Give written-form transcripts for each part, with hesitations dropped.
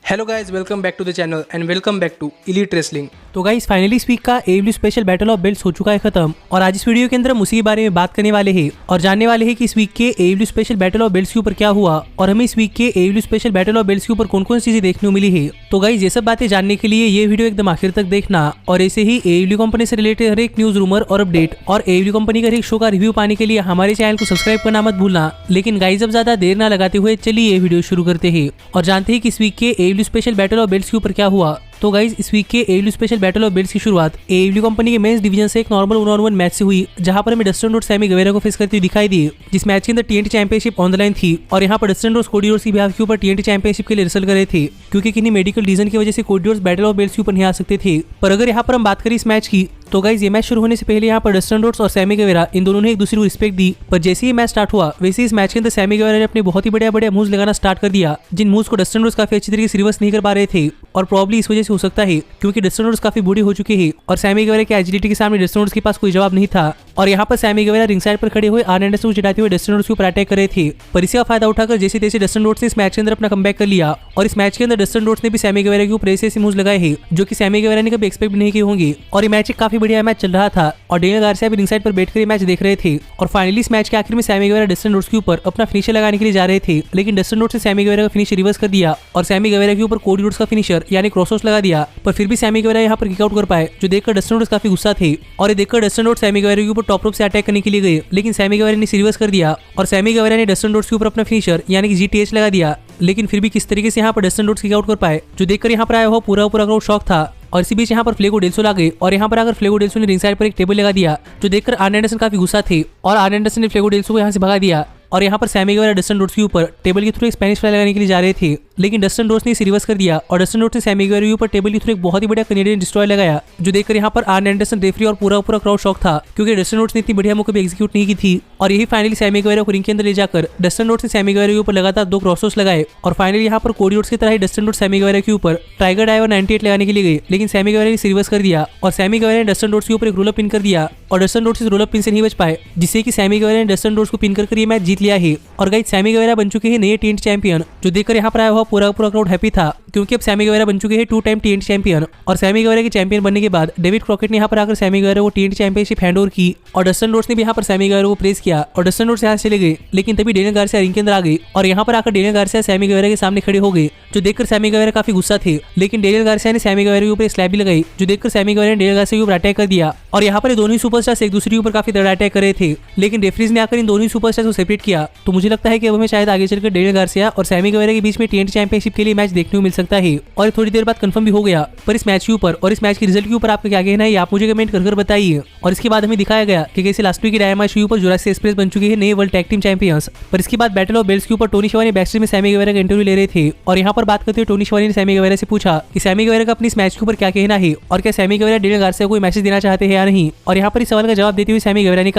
Hello guys, welcome back to the channel and welcome back to Elite Wrestling. तो guys finally इस week का AEW special battle of belts हो चुका है खत्म और आज इस वीडियो के अंदर हम उसी के बारे में बात करने वाले हैं और जानने वाले हैं कि इस वीक के AEW special battle of belts के ऊपर क्या हुआ और हमें इस वीक के AEW special battle of belts के ऊपर कौन कौन सी चीजें देखने को मिली है। तो गाइस ये सब बातें जानने के लिए ये वीडियो एकदम आखिर तक देखना और ऐसे ही AEW कंपनी से रिलेटेड हर एक न्यूज, रूमर और अपडेट और AEW कंपनी का हर एक शो का रिव्यू पाने के लिए हमारे चैनल को सब्सक्राइब करना मत भूलना। लेकिन गाइस अब ज्यादा देर ना लगाते हुए चलिए ये वीडियो शुरू करते हैं और जानते हैं कि इस वीक के AEW special battle of belts के ऊपर क्या हुआ। तो गाइज इस वीक के AEW special battle of belts की शुरुआत AEW कंपनी के मेंस डिवीजन से एक नॉर्मल 1-on-1 मैच से हुई, जहां पर हमें डस्टिन रोड्स सैमी गुवेरा को फेस करते हुए दिखाई दिए, जिस मैच के अंदर TNT championship on the line थी और यहां पर डस्टिन रोड्स कोडी रोड्स की बिहाफ के ऊपर TNT चैंपियनशिप के लिए रिसल कर रहे थे क्योंकि किन्हीं मेडिकल रीजन की वजह से Cody Rhodes battle of belts के ऊपर नहीं आ सकते थे। पर अगर यहाँ पर हम बात करें इस मैच की तो गाइज ये मैच शुरू होने से पहले यहाँ पर डस्टिन रोड्स और सैमी गुवेरा इन दोनों ने एक दूसरे को रिस्पेक्ट दी, पर जैसे ही मैच स्टार्ट हुआ वैसे इस मैच के अंदर सैमी गुवेरा ने अपने बहुत ही बढ़िया मूव्स लगाना स्टार्ट कर दिया, जिन मूव्स को डस्टिन रोड्स काफी अच्छी तरीके से रिवर्स नहीं कर पा रहे थे और प्रॉब्ली इस वजह से हो सकता है क्योंकि डस्टिन रोड्स काफी बूढ़े हो चुके हैं और सैमी गुवेरा के एजिलिटी के सामने डस्टिन रोड्स के पास कोई जवाब नहीं था और यहाँ पर सैमी गुवेरा रिंग साइड पर खड़े हुए आर्न एंडरसन को चिढ़ाते हुए डस्टिन रोड्स के ऊपर अटैक कर रहे थे। पर इसी का फायदा उठाकर जैसे तैसे डस्टिन रोड्स ने इस मैच के अंदर अपना कमबैक कर लिया और इस मैच के अंदर डस्टिन रोड्स ने भी सैमी गुवेरा के ऊपर ऐसे मूव्स लगाए हैं जो कि सैमी गुवेरा ने कभी एक्सपेक्ट नहीं किए होंगे और ये मैच काफी बढ़िया मैच चल रहा था और डेनियल गार्सिया भी रिंग साइड पर बैठकर ये मैच देख रहे थे और फाइनली इस मैच के आखिर में सैमी गुवेरा डस्टिन रोड्स के ऊपर अपना फिनिशर लगाने के लिए जा रहे थे, लेकिन डस्टिन रोड्स ने सैमी गुवेरा का फिनिशर रिवर्स कर दिया और सैमी गुवेरा के ऊपर कोडी रोड्स का फिनिशर यानी क्रॉसओवर्स लगा दिया। पर फिर भी सैमी गुवेरा यहाँ पर किक आउट कर पाए, जो देखकर डस्टिन रोड्स काफी गुस्सा थे और ये देखकर डस्टिन रोड्स सैमी गुवेरा के ऊपर टॉप रोप से अटैक करने के लिए गए, लेकिन सैमी गुवेरा ने रिवर्स कर दिया और सैमी गुवेरा ने डस्टिन रोड्स के ऊपर अपना फिनिशर यानी कि GTH लगा दिया। लेकिन फिर भी किस तरीके से यहाँ पर डस्टिन रोड्स किक आउट कर पाए, जो देखकर यहाँ पर आया हुआ पूरा क्राउड शॉक था। और इसी बीच यहाँ पर फ्लेगो डेल्सो आ गए और यहाँ पर आकर फ्लेगो डेल्सो ने रिंग साइड पर एक टेबल लगा दिया, जो देखकर आर्न एंडरसन काफी गुस्सा थे और आर्न एंडरसन ने फ्लेगो डेल्सो को यहाँ से भगा दिया और यहाँ पर सैमी गुवेरा डस्टिन रोड्स के ऊपर टेबल के थ्रू एक स्पेनिश फ्लाई लगाने के लिए जा रहे थे, लेकिन डस्टिन रोड्स ने इसे रिवर्स कर दिया और डस्टिन रोड्स ने सैमी गुवेरा के ऊपर टेबल के थ्रू एक बहुत ही बढ़िया कैनेडियन डिस्ट्रॉय लगाया, जो देखकर यहाँ पर आर्न एंडरसन, रेफरी और पूरा क्राउड शॉक था क्योंकि डस्टिन रोड्स ने इतनी बढ़िया मूव कभी एग्जीक्यूट नहीं की थी। और यही फाइनली सैमी गुवेरा को रिंग के अंदर ले जाकर डस्टिन रोड्स ने सैमी गुवेरा के ऊपर लगातार 2 क्रॉसओवर्स लगाए और फाइनली यहाँ पर कोडी रोड्स की तरह ही डस्टिन रोड्स सैमी गुवेरा के ऊपर टाइगर डाइवर 98 लगाने के लिए गए, लेकिन सैमी गुवेरा ने इसे रिवर्स कर दिया और सैमी गुवेरा ने डस्टिन रोड्स के ऊपर एक रोल अप पिन कर दिया और डस्टिन रोड्स इस रोल अप पिन से नहीं बच पाए, जिससे कि सैमी गुवेरा ने डस्टिन रोड्स को पिन कर ये मैच जीत लिया है और गाइस सैमी गुवेरा बन चुके हैं नए TNT चैंपियन, जो देखकर यहाँ पर आया हुआ पूरा क्राउड हैप्पी था क्योंकि अब सैमी गुवेरा बन चुके हैं 2 टाइम TNT चैंपियन। और सैमी गुवेरा के चैंपियन बनने के बाद डेविड क्रॉकेट ने यहाँ पर आकर सैमी गुवेरा को TNT चैंपियनशिप हैंडओवर की और डस्टिन रोड्स ने भी यहाँ पर सैमी गुवेरा को प्रेस किया और डस्टिन रोड्स यहाँ से चले गए, लेकिन तभी डेनियल गार्सिया रिंग के अंदर आ गए और यहाँ पर आकर डेनियल गार्सिया सैमी गुवेरा के सामने खड़े हो गए, जो देखकर सैमी गुवेरा काफी गुस्सा थे, लेकिन डेनियल गार्सिया ने सैमी गुवेरा के ऊपर स्लैब भी लगाई, जो देखकर सैमी गुवेरा ने डेनियल गार्सिया के ऊपर अटैक कर दिया और यहाँ पर दोनों ही सुपरस्टार्स एक दूसरे के ऊपर काफी तगड़ा अटैक कर रहे थे, लेकिन रेफरीज ने आकर इन दोनों ही सुपरस्टार्स को सेपरेट किया। तो मुझे लगता है कि अब हमें शायद आगे चलकर डेनियल गार्सिया और सैमी गुवेरा के बीच में TNT चैंपियनशिप के लिए मैच देखने को मिल सकता है और थोड़ी देर बाद कंफर्म भी हो गया। पर इस मैच के ऊपर और इस मैच के रिजल्ट के ऊपर आपका क्या कहना है, आप मुझे कमेंट कर बताइए। और इसके बाद हमें दिखाया गया कि कैसे लास्ट वीक की डायनामाइट शो पर जुरासिक एक्सप्रेस बन चुके हैं नए वर्ल्ड टैग टीम चैंपियंस। पर इसके बाद बैटल ऑफ बेल्ट्स के ऊपर टोनी शिवानी बैकस्टेज में सैमी गुवेरा का इंटरव्यू ले रहे थे और यहाँ पर बात करते हुए टोनी शिवानी ने सैमी गुवेरा से पूछा कि सैमी गुवेरा का अपनी इस मैच के ऊपर क्या कहना है और क्या सैमी गुवेरा डेनियल गार्सिया को कोई मैसेज देना चाहते हैं या नहीं। और यहाँ पर इस सवाल का जवाब देते हुए सैमी गुवेरा ने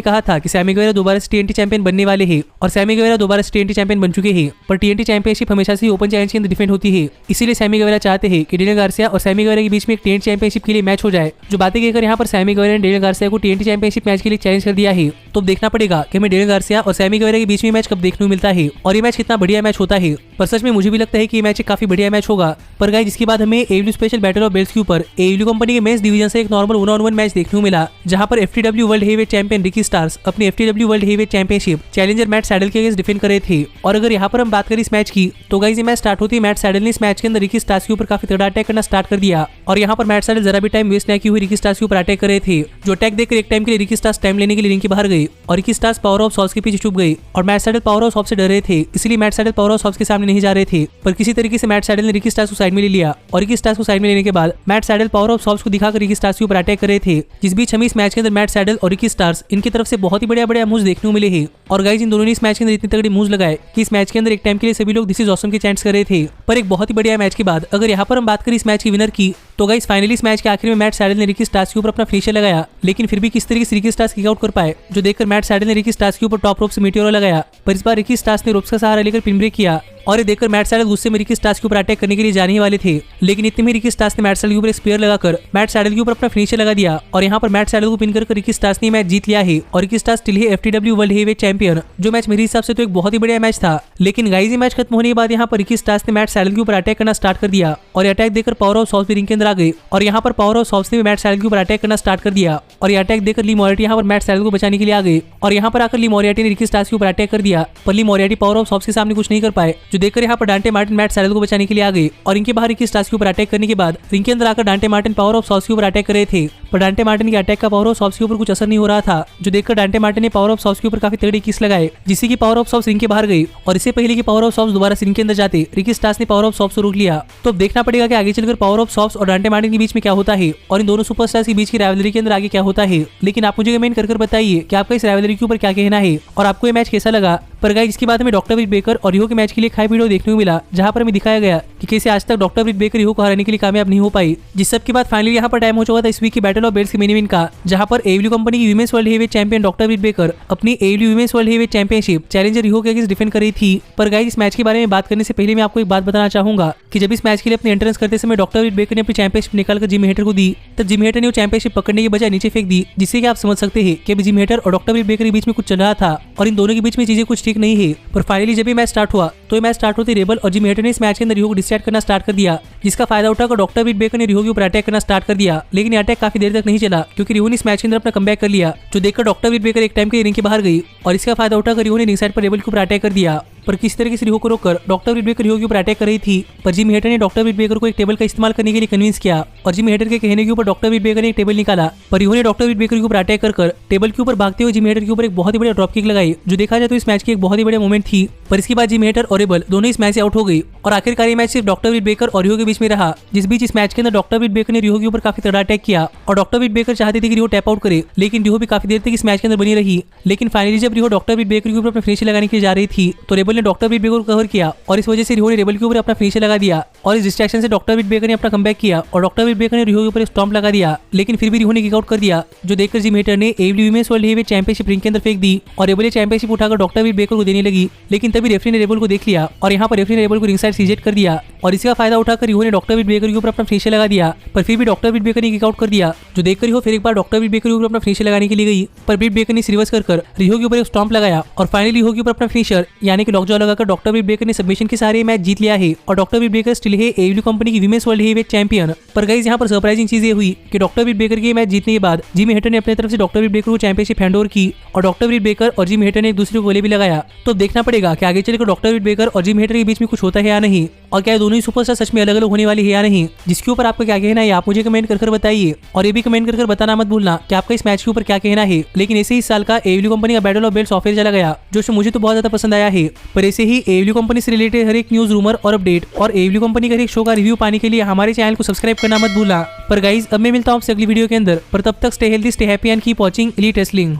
कहा था कि सैमी गुवेरा दोबारा से TNT चैंपियन बनने वाले हैं और सैमी गुवेरा दोबारा से TNT चैंपियन बन चुके हैं, पर TNT चैंपियनशिप हमेशा से ओपन चैलेंज के अंदर डिफेंड होती है, इसीलिए सैमी गुवेरा चाहते हैं कि डेनियल गार्सिया और सैमी गुवेरा के बीच में एक TNT चैंपियनशिप के लिए मैच हो जाए। जो बातें कहकर यहाँ पर सैमी गुवेरा ने डेनियल गार्सिया को TNT चैंपियनशिप मैच के लिए चैलेंज कर दिया है। तो देखना पड़ेगा कि हमें डेनियल गार्सिया और सैमी गुवेरा के बीच में मैच कब देखने को मिलता है और ये मैच कितना बढ़िया मैच होता है। पर सच में मुझे भी लगता है कि ये मैच काफी बढ़िया मैच होगा। पर गाइस जिसके बाद हमें AEW special battle of belts के ऊपर AEW कंपनी के मेंस डिवीजन से एक नॉर्मल 1-on-1 मैच देखने को मिला, जहां पर FTW world heavyweight champion Ricky Starks अपनी FTW world heavyweight championship challenger Matt Sydal के अगेंस्ट डिफेंड कर रहे थे। और अगर यहाँ पर हम बात करें इस मैच की तो गाइस ये मैच स्टार्ट होती है मैट सैडल ने इस मैच के अंदर रिकी स्टार्स के ऊपर काफी तगड़ा अटैक करना स्टार्ट कर दिया और यहाँ पर मैट सैडल जरा भी टाइम वेस्ट नहीं किए हुए रिकी स्टार्स के ऊपर अटैक कर रहे थे, जो अटैक देखकर एक टाइम के लिए रिकी स्टार्स टाइम लेने के लिए रिंग के बाहर गए और Ricky Starks power of souls के पीछे छुप गए और Matt Sydal power of souls से डर रहे थे, इसलिए Matt Sydal power of souls के सामने नहीं जा रहे थे। पर किसी तरीके से मैट सैडल ने रिकी स्टार्स को साइड में ले लिया और रिकी स्टार्स को साइड में लेने के बाद Matt Sydal power of souls को दिखाकर रिकी स्टार्स के ऊपर अटैक कर रहे थे, जिस बीच हमें इस मैच के अंदर मैट सैडल और रिकी स्टार्स इनकी तरफ से बहुत ही बढ़िया मूव्स देखने को मिले हैं। और गाइस इन दोनों ने इस मैच के अंदर इतनी तगड़ी मूव्स लगाए कि इस मैच के अंदर एक टाइम के लिए सभी लोग दिस इज ऑसम के चैंट्स कर रहे थे। पर एक बहुत ही बढ़िया मैच के बाद अगर यहाँ पर हम बात करें इस मैच के विनर की तो गाइस फाइनली इस मैच के आखिर में मैट सैडल ने रिकी स्टार्क्स के ऊपर अपना फिनिशर लगाया, लेकिन फिर भी किस तरीके से रिकी स्टार्क्स किक आउट कर पाए, जो देखकर मैट सैडल ने रिकी स्टार्क्स के ऊपर टॉप रोप से मीटियोर लगाया। पर इस बार रिकी स्टार्क्स ने रोप्स का सहारा लेकर पिन ब्रेक किया और ये देखकर मैट सैडल गुस्से में रिकी स्टार्क्स के ऊपर अटैक करने के लिए जाने ही वाले थे, लेकिन इतने में रिकी स्टार्क्स ने मैट सैडल के ऊपर स्पेयर लगाकर मैट सैडल के ऊपर अपना फिनिशर लगा दिया और यहाँ पर मैट सैडल को पिन कर रिकी स्टार्क्स ने मैच जीत लिया है और रिकी स्टार्क्स स्टिल है FTW वर्ल्ड हेवीवेट चैंपियन, जो मैच मेरे हिसाब से तो एक बहुत ही बढ़िया मैच था। लेकिन गाइस ये मैच खत्म होने के बाद यहाँ पर रिकी स्टार्क्स ने मैट सैडल के ऊपर अटैक करना स्टार्ट कर दिया और अटैक देखकर पावर ऑफ सॉल्स भी रिंग के अंदर आ गए और यहाँ पर पावर ऑफ सॉल्स ने मैट सैडल के ऊपर अटैक करना स्टार्ट कर दिया और ये अटैक देखकर ली मोरियाटी यहाँ पर मैट सैडल को बचाने के लिए आ गए और यहाँ पर आकर ली मोरियाटी ने रिकी स्टार्क्स के ऊपर अटैक कर दिया, पर ली मोरियाटी पावर ऑफ सॉल्स के सामने कुछ नहीं कर पाए, जो देखकर यहाँ पर डांटे मार्टिन मैट सैडल को बचाने के लिए आ गए और इनके बाहर रिकी स्टार्क्स के ऊपर अटैक करने के बाद रिंग के अंदर आकर डांटे मार्टिन पावर ऑफ सॉल्स के ऊपर अटैक कर रहे थे, पर डांटे मार्टिन के अटैक का पावर ऑफ सॉल्स के ऊपर कुछ असर नहीं हो रहा था, जो देखकर डांटे मार्टिन ने पावर ऑफ सॉल्स के ऊपर काफी तगड़ी किस लगाए, जिससे कि पावर ऑफ सॉल्स रिंग के बाहर गई और इससे पहले कि पावर ऑफ सॉल्स दोबारा रिंग के अंदर जाते रिकी स्टार्क्स ने पावर ऑफ सॉल्स को रोक लिया। तो अब देखना पड़ेगा कि आगे चलकर पावर ऑफ सॉल्स और डांटे मार्टिन के बीच में क्या होता है और इन दोनों सुपरस्टार्स के बीच की राइवलरी के अंदर आगे क्या होता है। लेकिन आप मुझे कमेंट कर बताइए कि आपका इस राइवलरी के ऊपर क्या कहना है और आपको ये मैच कैसा लगा। पर गाइस इसके बाद हमें डॉक्टर ब्रिट बेकर और रिहो के मैच के लिए खाई वीडियो देखने को मिला, जहां पर हमें दिखाया गया कि कैसे आज तक डॉक्टर ब्रिट बेकर रिहो को हराने के लिए कामयाब नहीं हो पाई, जिस सब के बाद फाइनली यहाँ पर टाइम हो चुका था इस वीक की बैटल ऑफ बेल्ट्स के मेन इवेंट का, जहां पर AEW कंपनी की women's world heavyweight champion doctor Britt Baker अपनी AEW women's world heavyweight championship challenger Riho के अगेंस्ट डिफेंड कर रही थी। पर गाइस इस मैच के बारे में बात करने से पहले मैं आपको एक बात बताना चाहूंगा कि जब इस मैच के लिए अपने एंट्रेंस करते समय डॉक्टर ब्रिट बेकर ने अपनी चैंपियनशिप निकालकर जिम हेटर को दी, तब जिम हेटर ने वो चैंपियनशिप पकड़ने के बजाय नीचे फेंक दी, जिससे कि आप समझ सकते हैं कि जिम हेटर और डॉक्टर ब्रिट बेकर के बीच में कुछ चल रहा था और इन दोनों के बीच में चीजें कुछ ठीक नहीं है। पर फाइनली जब ये मैच स्टार्ट हुआ तो ये मैच स्टार्ट होते रेबल और जिम हेटर ने इस मैच के अंदर रिहो को डिस्ट्रैक्ट करना स्टार्ट कर दिया, जिसका फायदा उठाकर डॉक्टर ब्रिट बेकर ने रिहो के ऊपर अटैक करना स्टार्ट कर दिया, लेकिन ये अटैक काफी देर तक नहीं चला क्योंकि रिहो ने इस मैच के अंदर अपना कमबैक कर लिया, जो देखकर डॉक्टर ब्रिट बेकर एक टाइम के रिंग के बाहर गई और इसका फायदा उठाकर रिहो ने रिंग साइड पर रेबल के ऊपर अटैक कर दिया। पर किसी तरीके से रिहो को रोककर डॉक्टर ब्रिट बेकर रिहो के ऊपर अटैक कर रही थी, पर जिम हेटर ने डॉक्टर ब्रिट बेकर को एक टेबल का इस्तेमाल करने के लिए कन्विंस किया और जिम हेटर के कहने के ऊपर डॉक्टर ब्रिट बेकर ने एक टेबल निकाला, पर रिहो ने डॉक्टर ब्रिट बेकर के ऊपर अटैक कर टेबल के ऊपर भागते हुए जिम हेटर के ऊपर एक बहुत ही बड़ा ड्रॉप किक लगाई, जो देखा जाए तो इस मैच की एक बहुत ही बड़ा मोमेंट थी। पर इसके बाद जिम हेटर और रेबल दोनों इस मैच से आउट हो गई और आखिरकार ये मैच सिर्फ डॉक्टर ब्रिट बेकर और रिहो के बीच में रहा, जिस बीच इस मैच के अंदर डॉक्टर ब्रिट बेकर ने रिहो के ऊपर काफी तगड़ा अटैक किया और डॉक्टर ब्रिट बेकर चाहते थे कि रिहो टैप आउट करे, लेकिन रिहो भी काफी देर तक इस मैच के अंदर बनी रही। लेकिन फाइनली जब रिहो डॉक्टर ब्रिट बेकर के ऊपर अपना फिनिशर लगाने के लिए जा रही थी तो रेबल ने डॉक्टर ब्रिट बेकर को कवर किया और इस वजह से रिहो ने रेबल के ऊपर अपना फिनिशर लगा दिया और इस डिस्ट्रैक्शन से डॉक्टर ब्रिट बेकर ने अपना कमबैक किया और डॉक्टर ब्रिट बेकर ने रिहो के ऊपर स्टॉम्प लगा दिया, लेकिन फिर भी रिहो ने किक आउट कर दिया, जो देखकर जिम हेटर ने AEW women's world heavyweight championship ring के अंदर फेंक दी और रेबल चैंपियनशिप उठाकर डॉक्टर ब्रिट बेकर को देने लगी, लेकिन तभी रेफरी ने रेबल को देख लिया और यहाँ पर रेफरी ने रेबल को रिंग साइड सीजेट कर दिया और इसका फायदा उठाकर रिहो ने डॉक्टर ब्रिट बेकर के ऊपर अपना फिनिशर लगा दिया, पर फिर भी डॉक्टर ब्रिट बेकर ने किक आउट कर दिया, जो देखकर रिहो फिर एक बार डॉक्टर ब्रिट बेकर के ऊपर अपना फिनिशर लगाने के लिए गई, पर ब्रिट बेकर ने रिवर्स कर रिहो के ऊपर एक स्टॉम्प लगाया और फाइनली रिहो के ऊपर अपना फिनिशर यानी कि लॉकजॉ लगाकर डॉक्टर ब्रिट बेकर ने सबमिशन के सारे मैच जीत लिया है और डॉक्टर ब्रिट बेकर स्टिल है AEW कंपनी की विमेंस वर्ल्ड हेवीवेट चैंपियन। पर गाइस यहाँ पर सरप्राइजिंग चीज ये हुई कि डॉक्टर ब्रिट बेकर के मैच जीतने के बाद जिम हेटर ने अपनी तरफ से डॉक्टर ब्रिट बेकर को चैंपियनशिप हैंडओवर की और डॉक्टर ब्रिट बेकर और जिम हेटर ने एक दूसरे को गले भी लगाया। तो देखना पड़ेगा कि आगे चलकर डॉक्टर ब्रिट बेकर और जिम हेटर के बीच में कुछ होता है या नहीं और क्या दोनों ही सुपरस्टार सच में अलग अलग होने वाले हैं या नहीं, जिसके ऊपर आपका क्या कहना है आप मुझे कमेंट कर बताइए और ये भी कमेंट कर बताना मत भूलना कि आपका इस मैच के ऊपर क्या कहना है। लेकिन ऐसे ही इस साल का AEW कंपनी का बैटल ऑफ बेल्ट्स ऑफर चला गया, जो मुझे तो बहुत ज्यादा पसंद आया है। पर ऐसे ही AEW कंपनी से रिलेटेड हर एक न्यूज रूमर और अपडेट और AEW कंपनी का हर एक शो का रिव्यू पाने के लिए हमारे चैनल को सब्सक्राइब करना मत भूलना। पर गाइज अब मैं मिलता हूँ आपसे अगली वीडियो के अंदर, पर तब तक stay healthy, stay happy and keep watching elite wrestling.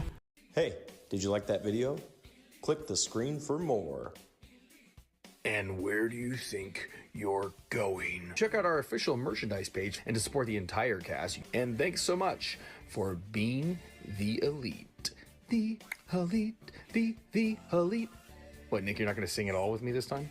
Hey, did you like that video? Click the screen for more. And where do you think you're going? Check out our official merchandise page and to support the entire cast. And thanks so much for being the elite. The elite, the elite. What, Nick, you're not going to sing it all with me this time?